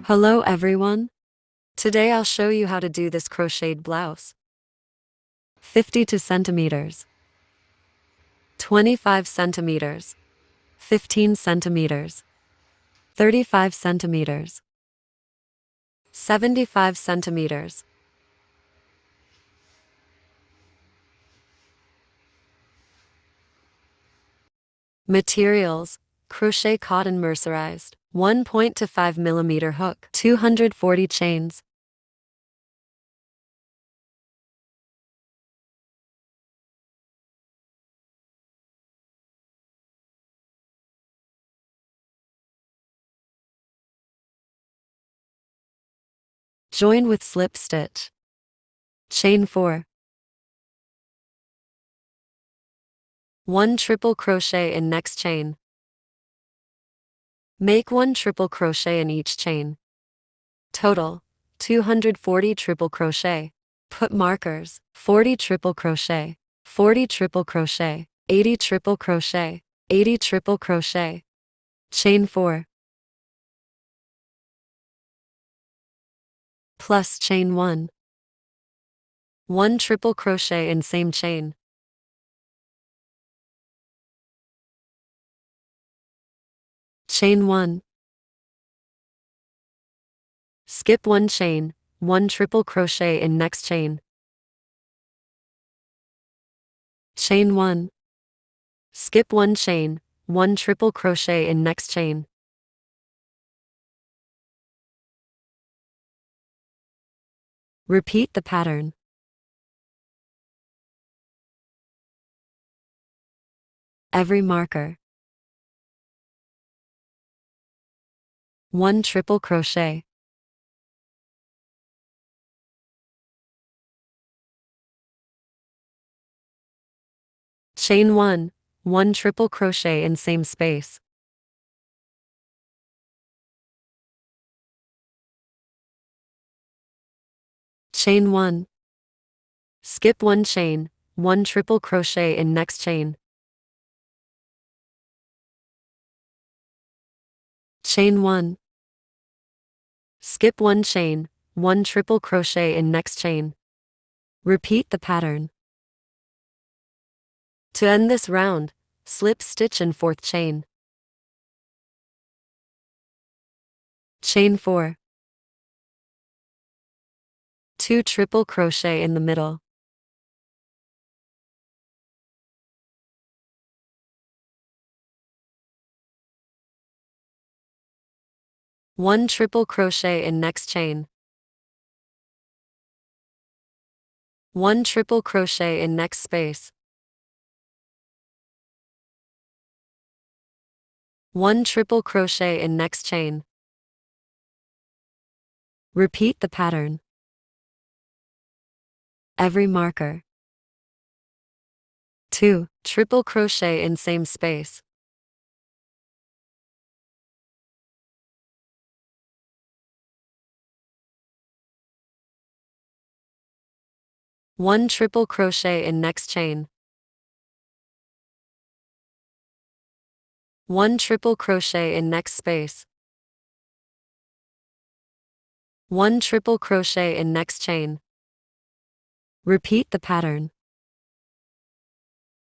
Hello everyone. Today I'll show you how to do this crocheted blouse. 52 centimeters, 25 centimeters, 15 centimeters, 35 centimeters, 75 centimeters. Materials: crochet cotton mercerized, 1.25 millimeter hook, 240 chains. Join with slip stitch. Chain 4. 1 triple crochet in next chain. Make 1 triple crochet in each chain. Total 240 triple crochet. Put markers: 40 triple crochet, 40 triple crochet, 80 triple crochet, 80 triple crochet. Chain 4 plus chain 1. 1 triple crochet in same chain. Chain 1. Skip 1 chain, 1 triple crochet in next chain. Chain 1. Skip 1 chain, 1 triple crochet in next chain. Repeat the pattern. Every marker. 1 triple crochet. Chain 1, 1 triple crochet in same space. Chain 1. Skip 1 chain, 1 triple crochet in next chain. Chain 1. Skip 1 chain, 1 triple crochet in next chain. Repeat the pattern. To end this round, slip stitch in 4th chain. Chain 4. 2 triple crochet in the middle. One triple crochet in next chain. 1 triple crochet in next space. 1 triple crochet in next chain. Repeat the pattern. Every marker. 2 triple crochet in same space. One triple crochet in next chain. 1 triple crochet in next space. 1 triple crochet in next chain. Repeat the pattern.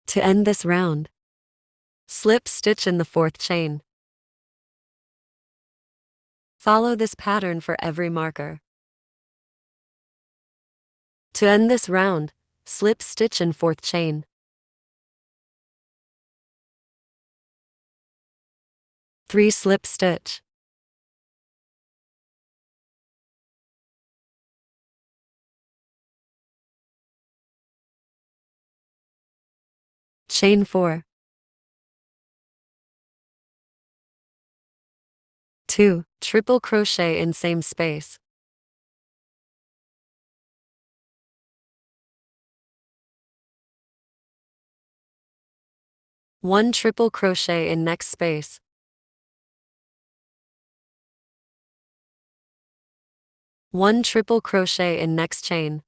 To end this round, slip stitch in the 4th chain. Follow this pattern for every marker. To end this round, slip stitch in 4th chain. 3 slip stitch. Chain 4. 2 triple crochet in same space. One triple crochet in next space. 1 triple crochet in next chain.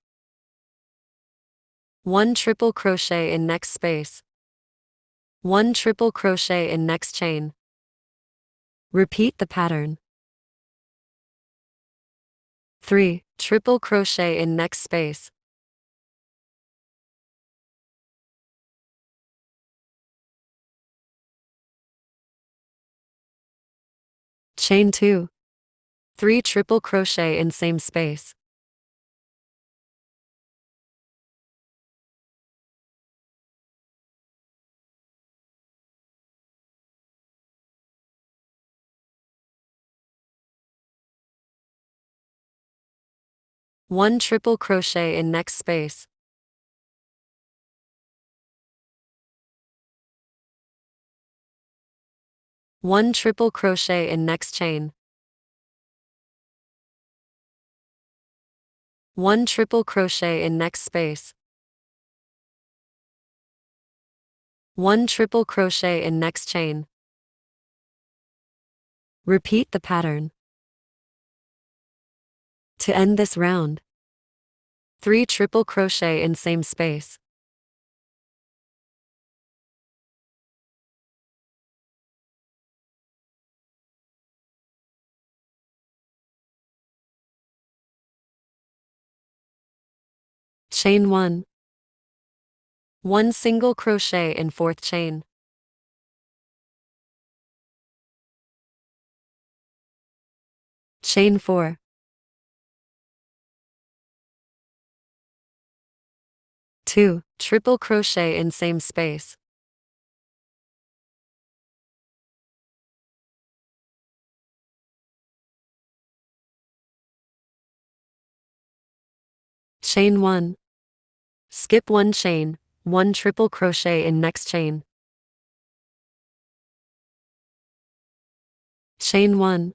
1 triple crochet in next space. 1 triple crochet in next chain. Repeat the pattern. 3. Triple crochet in next space. Chain 2. 3 triple crochet in same space. One triple crochet in next space. One triple crochet in next chain. One triple crochet in next space. One triple crochet in next chain. Repeat the pattern. To end this round, 3 triple crochet in same space. Chain 1. 1 single crochet in fourth chain. Chain 4. 2 triple crochet in same space. Chain 1. Skip 1 chain, 1 triple crochet in next chain. Chain 1.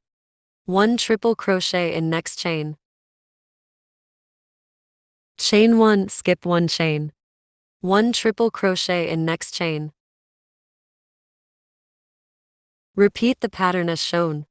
1 triple crochet in next chain. Chain 1, skip 1 chain. 1 triple crochet in next chain. Repeat the pattern as shown.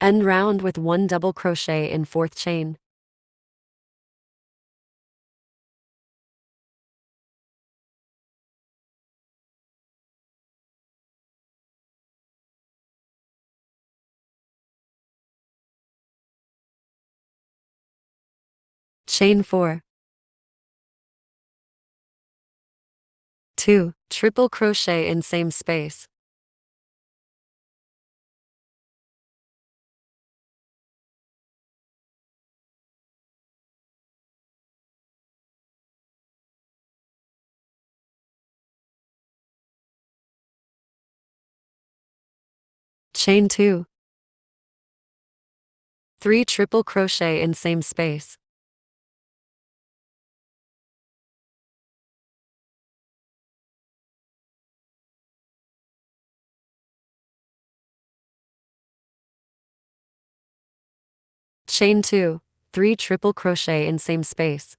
End round with 1 double crochet in fourth chain. Chain 4. 2 triple crochet in same space. Chain 2. 3 triple crochet in same space. Chain 2. 3 triple crochet in same space.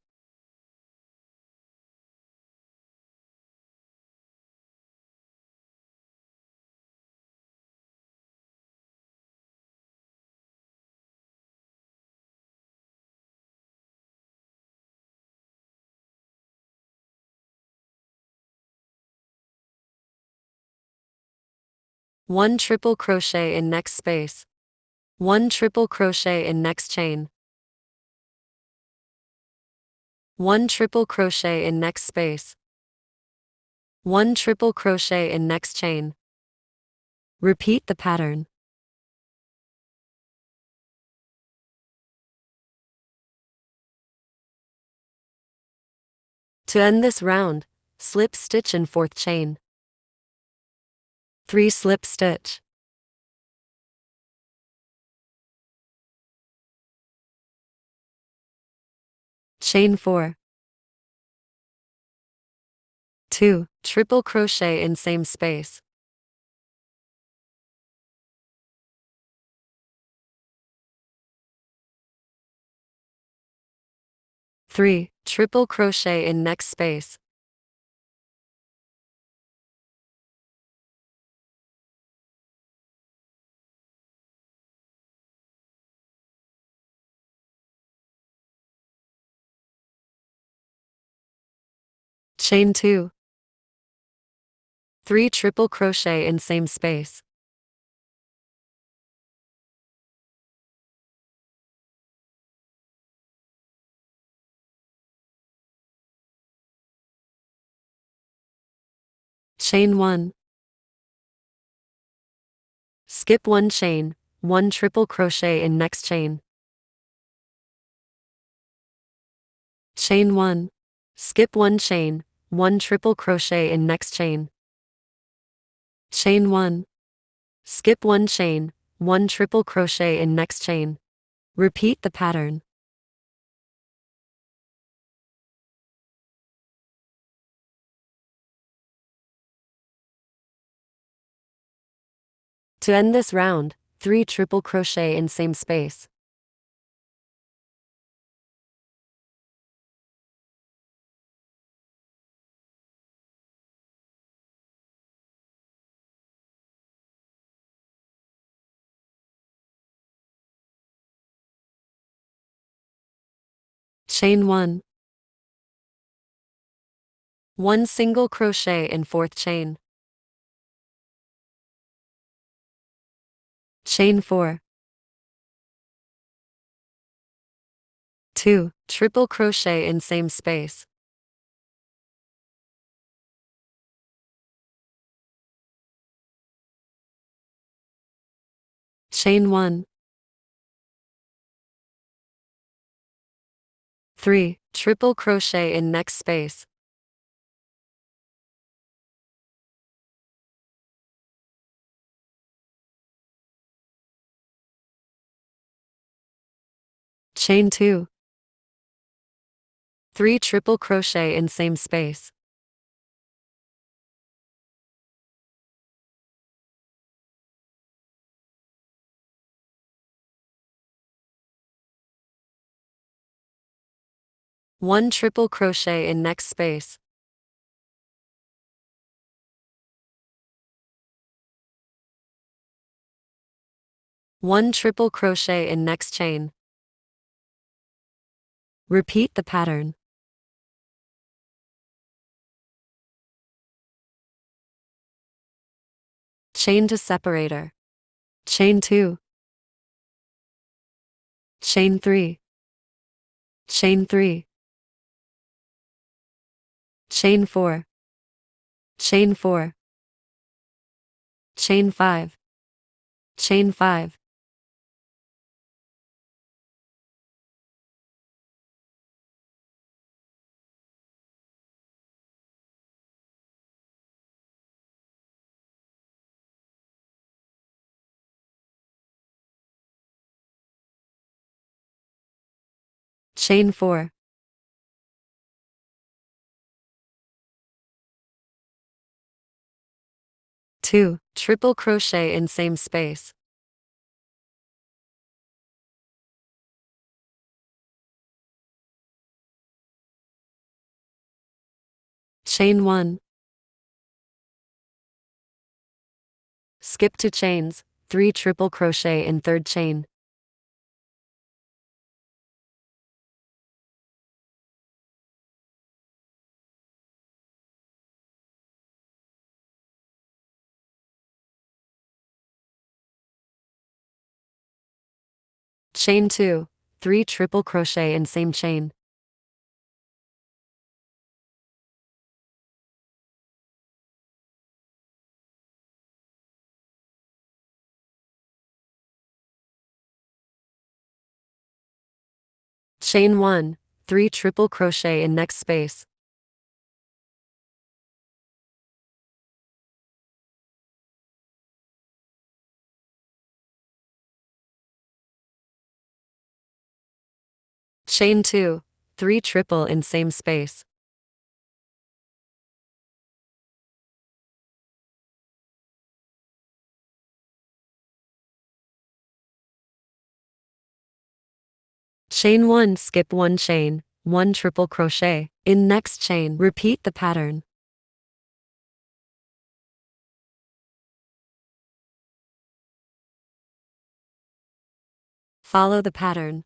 One triple crochet in next space. 1 triple crochet in next chain. 1 triple crochet in next space. 1 triple crochet in next chain. Repeat the pattern. To end this round, slip stitch in fourth chain. 3 slip stitch. Chain 4. 2 triple crochet in same space. 3. Triple crochet in next space. Chain 2. 3 triple crochet in same space. Chain 1. Skip 1 chain, 1 triple crochet in next chain. Chain 1. Skip 1 chain, 1 triple crochet in next chain. Chain 1. Skip 1 chain, 1 triple crochet in next chain. Repeat the pattern. To end this round, 3 triple crochet in same space. Chain 1. 1 single crochet in fourth chain. Chain 4. 2 triple crochet in same space. Chain 1. 3 triple crochet in next space. Chain 2. 3 triple crochet in same space. One triple crochet in next space. One triple crochet in next chain. Repeat the pattern. Chain to separator. Chain 2. Chain 3. Chain 3. Chain 4. Chain 4. Chain 5. Chain 5. Chain 4. Two triple crochet in same space. Chain 1. Skip 2 chains, 3 triple crochet in third chain. Chain 2, 3 triple crochet in same chain. Chain 1, 3 triple crochet in next space. Chain 2, 3 triple in same space. Chain 1, skip 1 chain, 1 triple crochet. In next chain, repeat the pattern. Follow the pattern.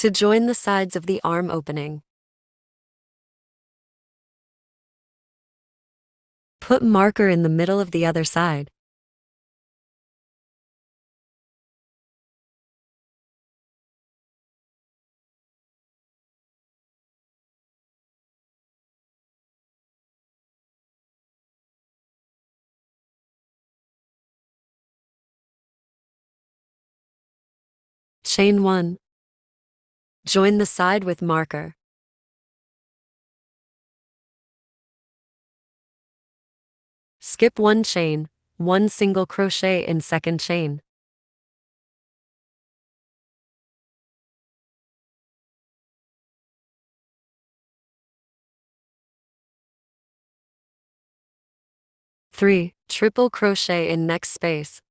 To join the sides of the arm opening, put marker in the middle of the other side. Chain 1. Join the side with marker. Skip 1 chain, 1 single crochet in second chain. Three triple crochet in next space.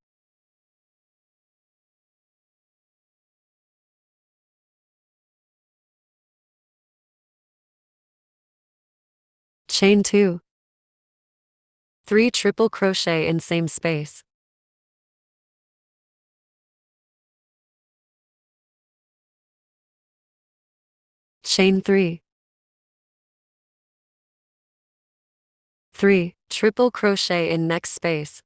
Chain 2. 3 triple crochet in same space. Chain 3. 3 triple crochet in next space.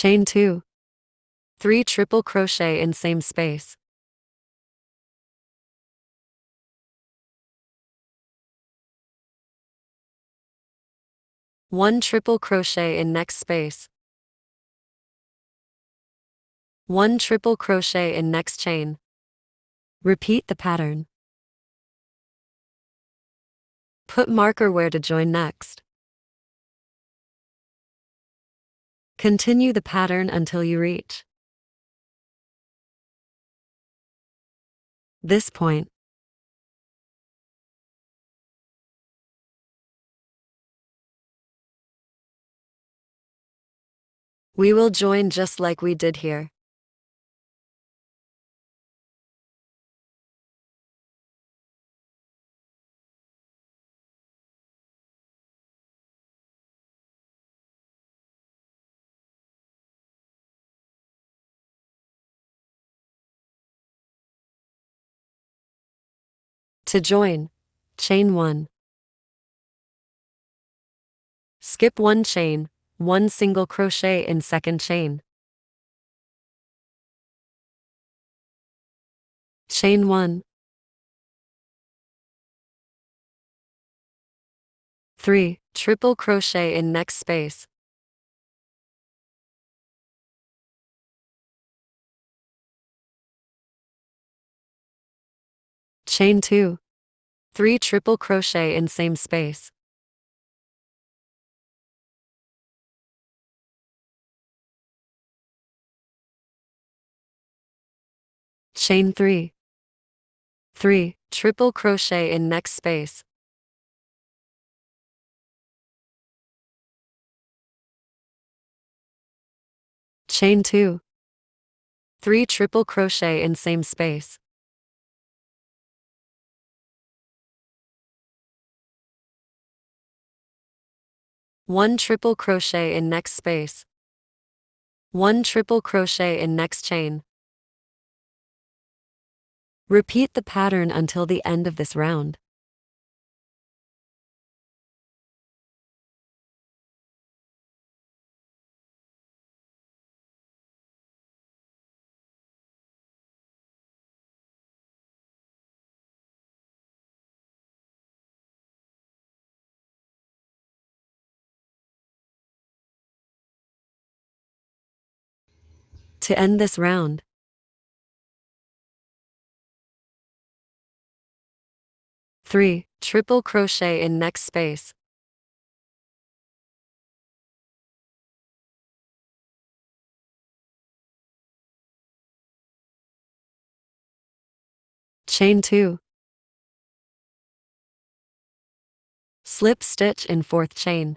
Chain 2. 3 triple crochet in same space. One triple crochet in next space. 1 triple crochet in next chain. Repeat the pattern. Put marker where to join next. Continue the pattern until you reach this point. We will join just like we did here. To join, chain 1. Skip 1 chain, 1 single crochet in second chain. Chain 1. 3 triple crochet in next space. Chain 2. 3 triple crochet in same space. chain 3, 3, triple crochet in next space, chain 2, 3 triple crochet in same space, one triple crochet in next space, one triple crochet in next chain. Repeat the pattern until the end of this round. To end this round, three triple crochet in next space, chain 2, slip stitch in fourth chain,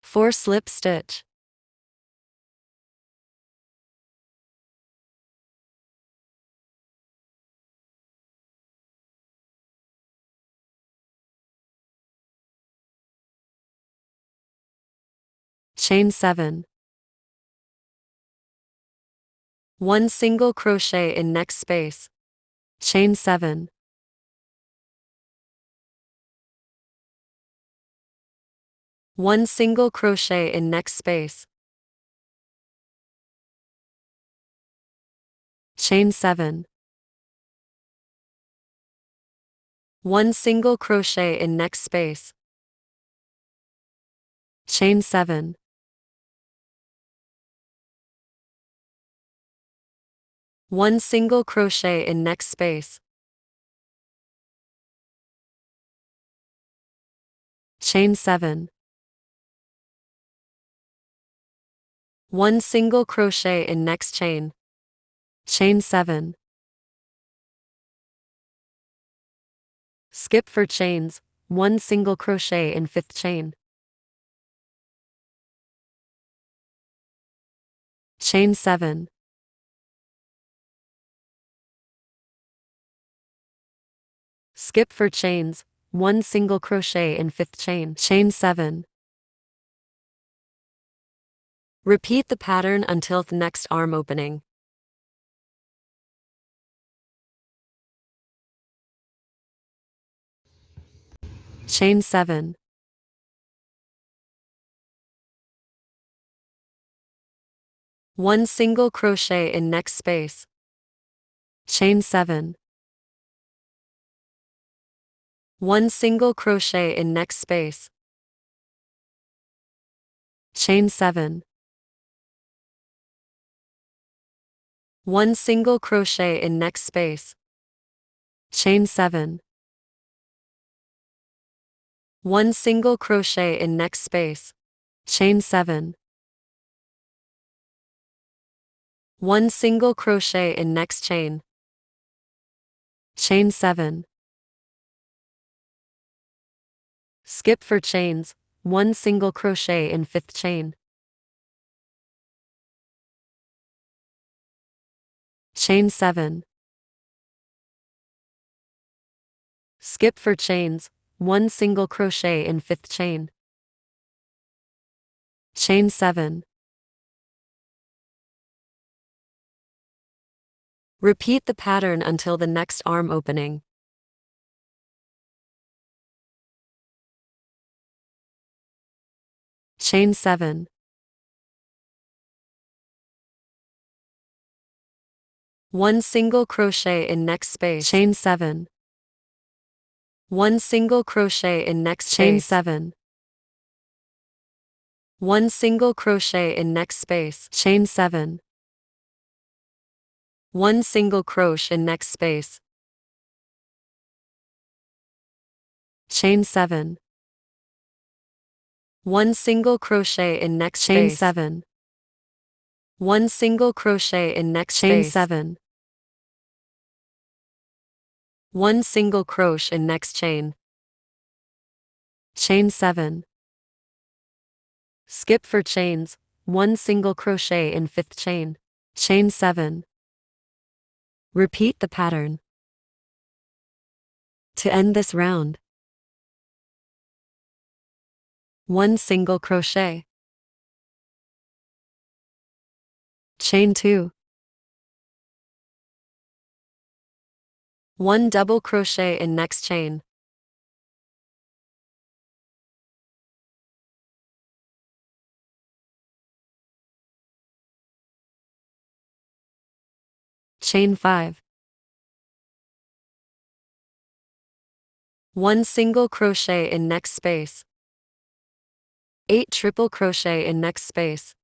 4 slip stitch, chain 7, 1 single crochet in next space, chain 7, 1 single crochet in next space, chain 7, 1 single crochet in next space, chain 7, 1 single crochet in next space, chain 7, 1 single crochet in next chain, chain 7, skip for chains, 1 single crochet in fifth chain, chain 7, skip for chains, 1 single crochet in fifth chain, chain 7. Repeat the pattern until the next arm opening. Chain 7, one single crochet in next space, chain 7, one single crochet in next space, chain 7, one single crochet in next space, chain 7, one single crochet in next space, chain 7, one single crochet in next chain, chain 7, skip for chains, 1 single crochet in fifth chain, chain 7, skip for chains, 1 single crochet in fifth chain, chain 7. Repeat the pattern until the next arm opening. Chain 7, one single crochet in next space, chain 7, one single crochet in next chain space, 7, one single crochet in next space, chain 7, one single crochet in next space, chain 7, one single crochet in next chain space, 7, one single crochet in next chain space, 7, 1 single crochet in next chain. Chain 7. Skip for chains, 1 single crochet in 5th chain. Chain 7. Repeat the pattern. To end this round, 1 single crochet. Chain 2. 1 double crochet in next chain. Chain 5. 1 single crochet in next space. 8 triple crochet in next space.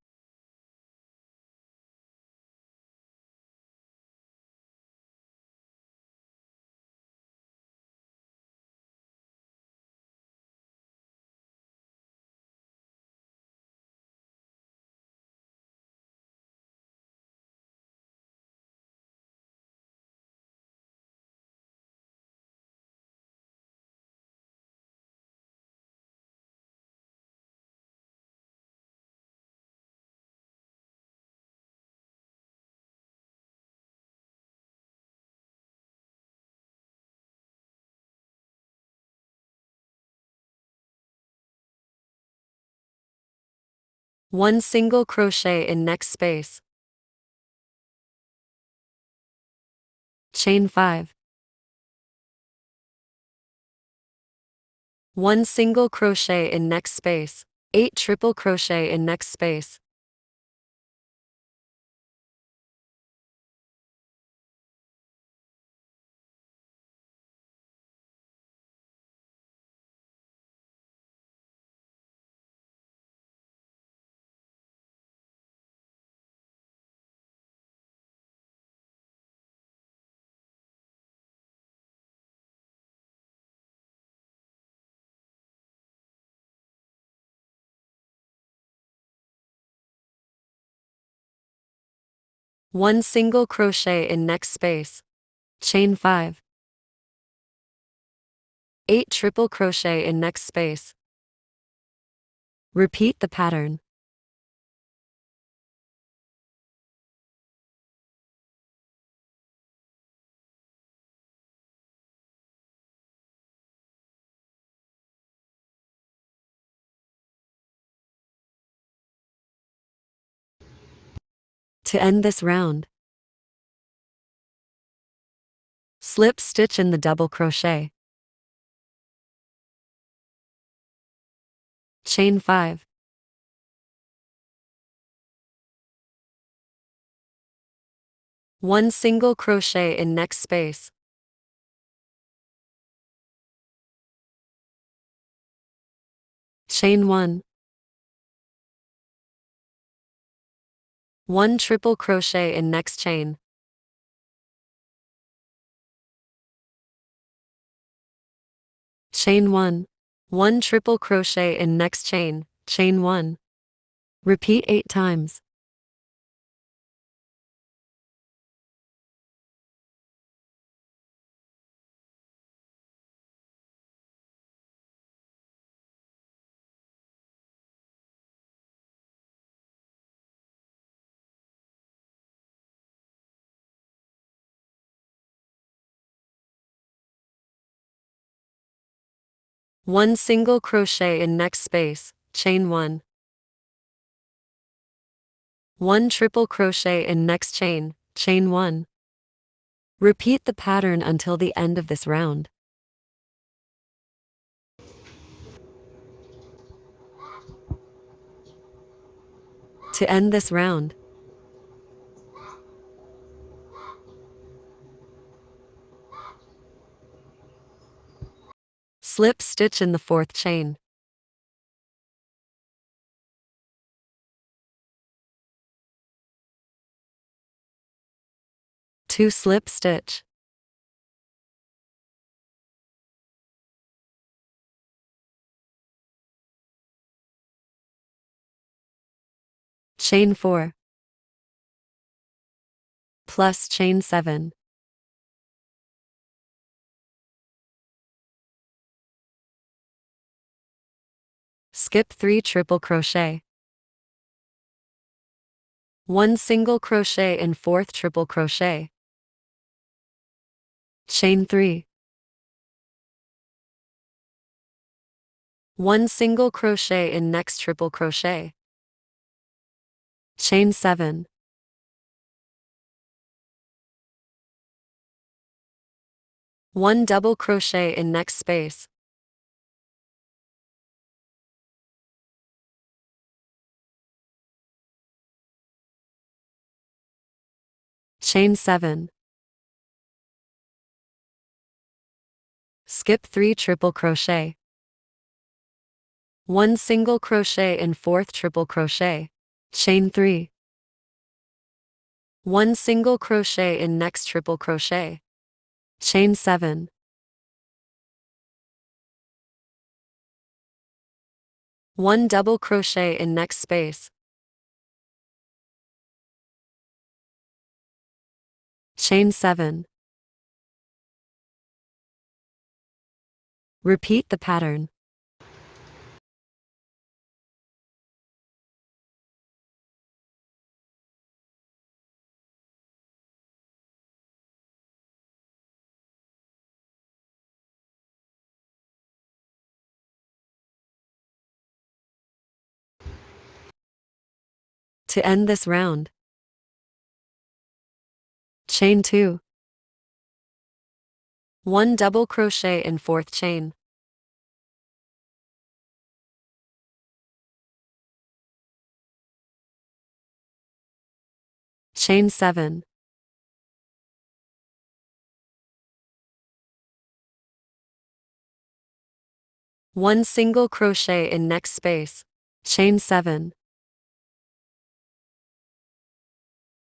One single crochet in next space. Chain 5. 1 single crochet in next space. 8 triple crochet in next space. One single crochet in next space. Chain 5. 8 triple crochet in next space. Repeat the pattern. To end this round, slip stitch in the double crochet. Chain 5. 1 single crochet in next space. Chain 1. 1 triple crochet in next chain. Chain 1. 1 triple crochet in next chain. Chain 1. Repeat 8 times. One single crochet in next space. Chain 1. 1 triple crochet in next chain. Chain 1. Repeat the pattern until the end of this round. To end this round, slip stitch in the 4th chain. Two slip stitch. Chain 4. Plus chain 7. Skip 3 triple crochet. 1 single crochet in 4th triple crochet. Chain 3. 1 single crochet in next triple crochet. Chain 7. 1 double crochet in next space. Chain 7. Skip 3 triple crochet. 1 single crochet in 4th triple crochet. Chain 3. 1 single crochet in next triple crochet. Chain 7. 1 double crochet in next space. Chain 7. Repeat the pattern. To end this round, chain 2. 1 double crochet in 4th chain. Chain 7. 1 single crochet in next space. Chain 7.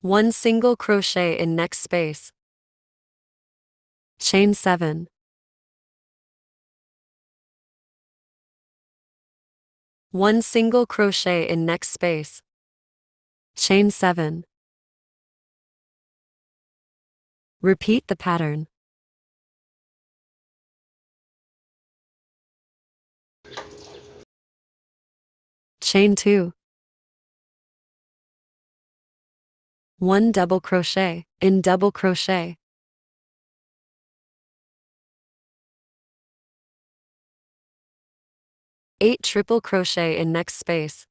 1 single crochet in next space. Chain 7. 1 single crochet in next space. Chain 7. Repeat the pattern. Chain 2. 1 double crochet in double crochet. 8 triple crochet in next space.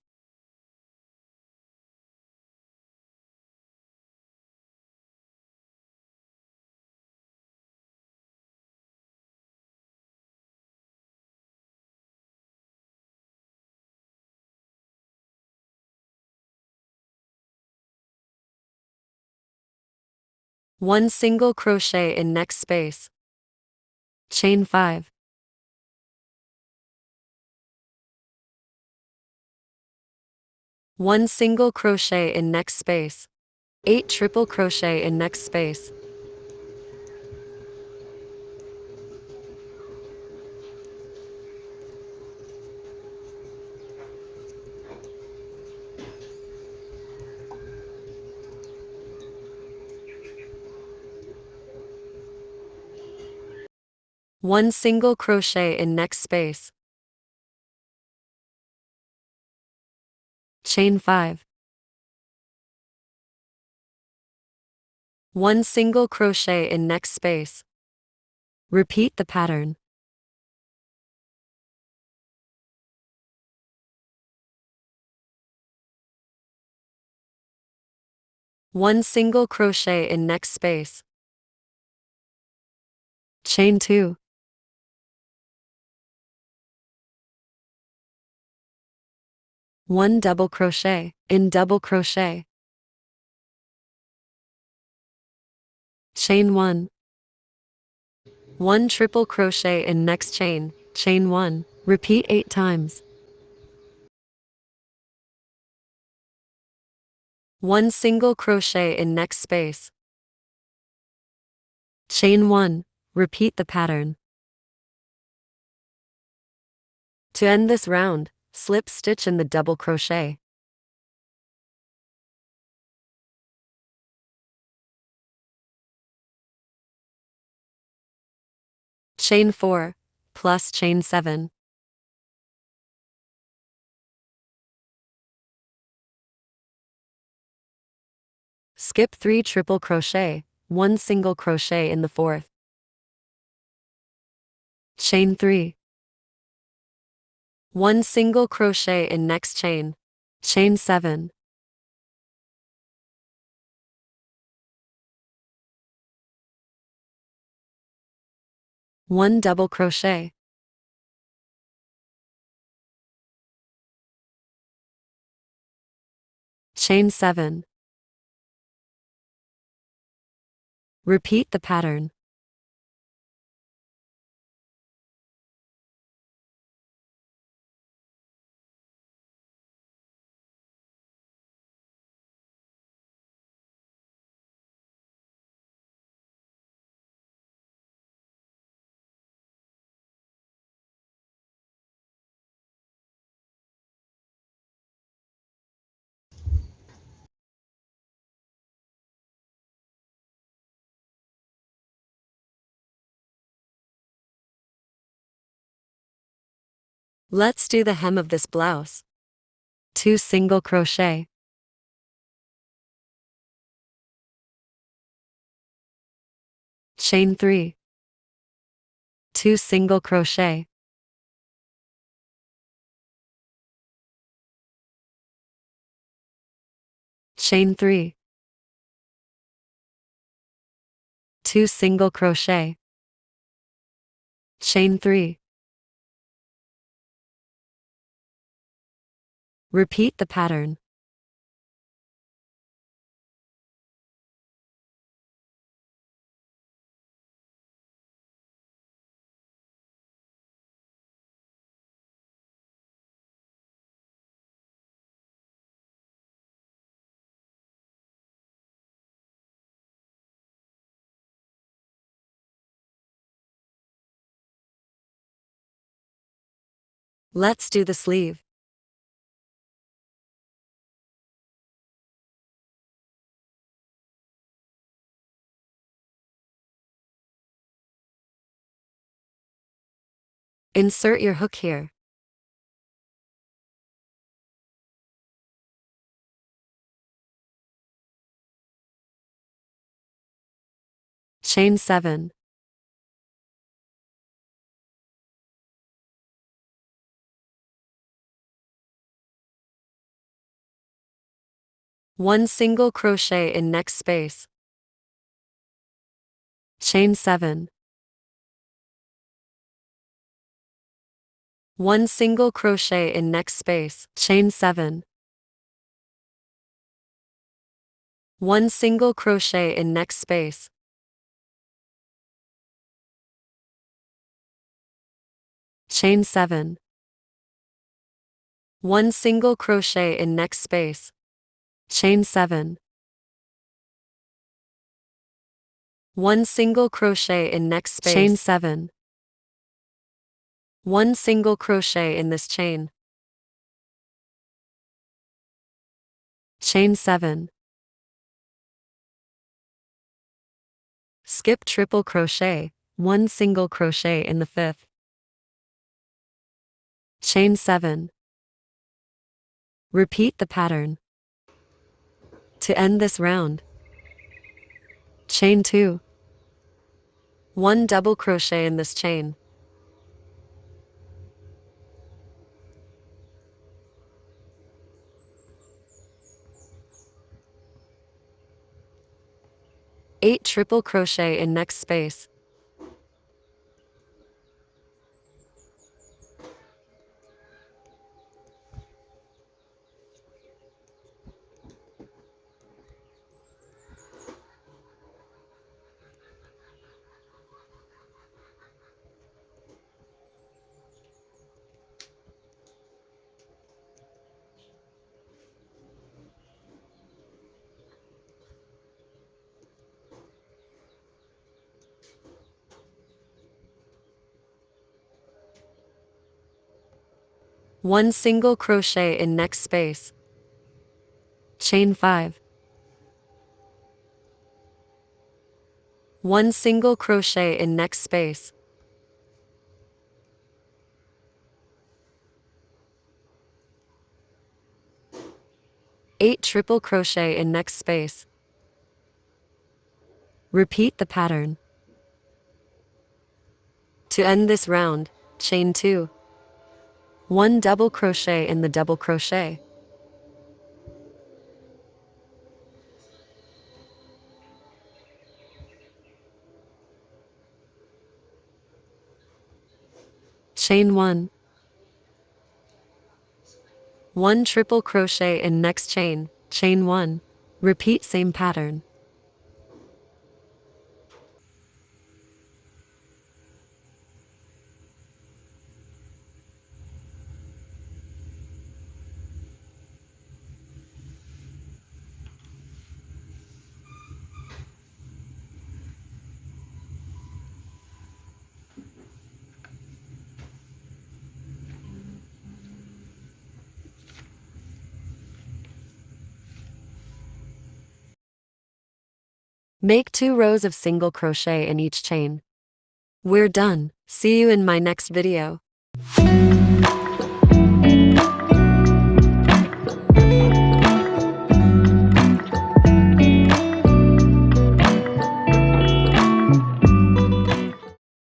One single crochet in next space. Chain 5. One single crochet in next space. 8 triple crochet in next space. One single crochet in next space. Chain 5. One single crochet in next space. Repeat the pattern. One single crochet in next space. Chain 2. One double crochet in double crochet. Chain 1. One triple crochet in next chain. Chain 1. Repeat 8 times. One single crochet in next space. Chain 1. Repeat the pattern. To end this round, slip stitch in the double crochet. Chain 4, plus chain 7. Skip 3 triple crochet, 1 single crochet in the fourth. Chain 3. 1 single crochet in next chain. Chain 7. 1 double crochet. Chain 7. Repeat the pattern. Let's do the hem of this blouse. 2 single crochet. Chain 3. 2 single crochet. Chain 3. 2 single crochet. Chain 3. Repeat the pattern. Let's do the sleeve. Insert your hook here. Chain 7. 1 single crochet in next space. Chain 7. 1 single crochet in next space. Chain 7. 1 single crochet in next space. Chain 7. 1 single crochet in next space. Chain 7. 1 single crochet in next space. Chain 7. 1 single crochet in this chain. Chain 7. Skip triple crochet, 1 single crochet in the fifth. Chain 7. Repeat the pattern. To end this round, chain 2. 1 double crochet in this chain. Eight triple crochet in next space. One single crochet in next space. Chain 5. 1 single crochet in next space. Eight triple crochet in next space. Repeat the pattern. To end this round, chain 2. 1 double crochet in the double crochet. Chain 1. 1 triple crochet in next chain, chain 1. Repeat same pattern. Make 2 rows of single crochet in each chain. We're done. See you in my next video.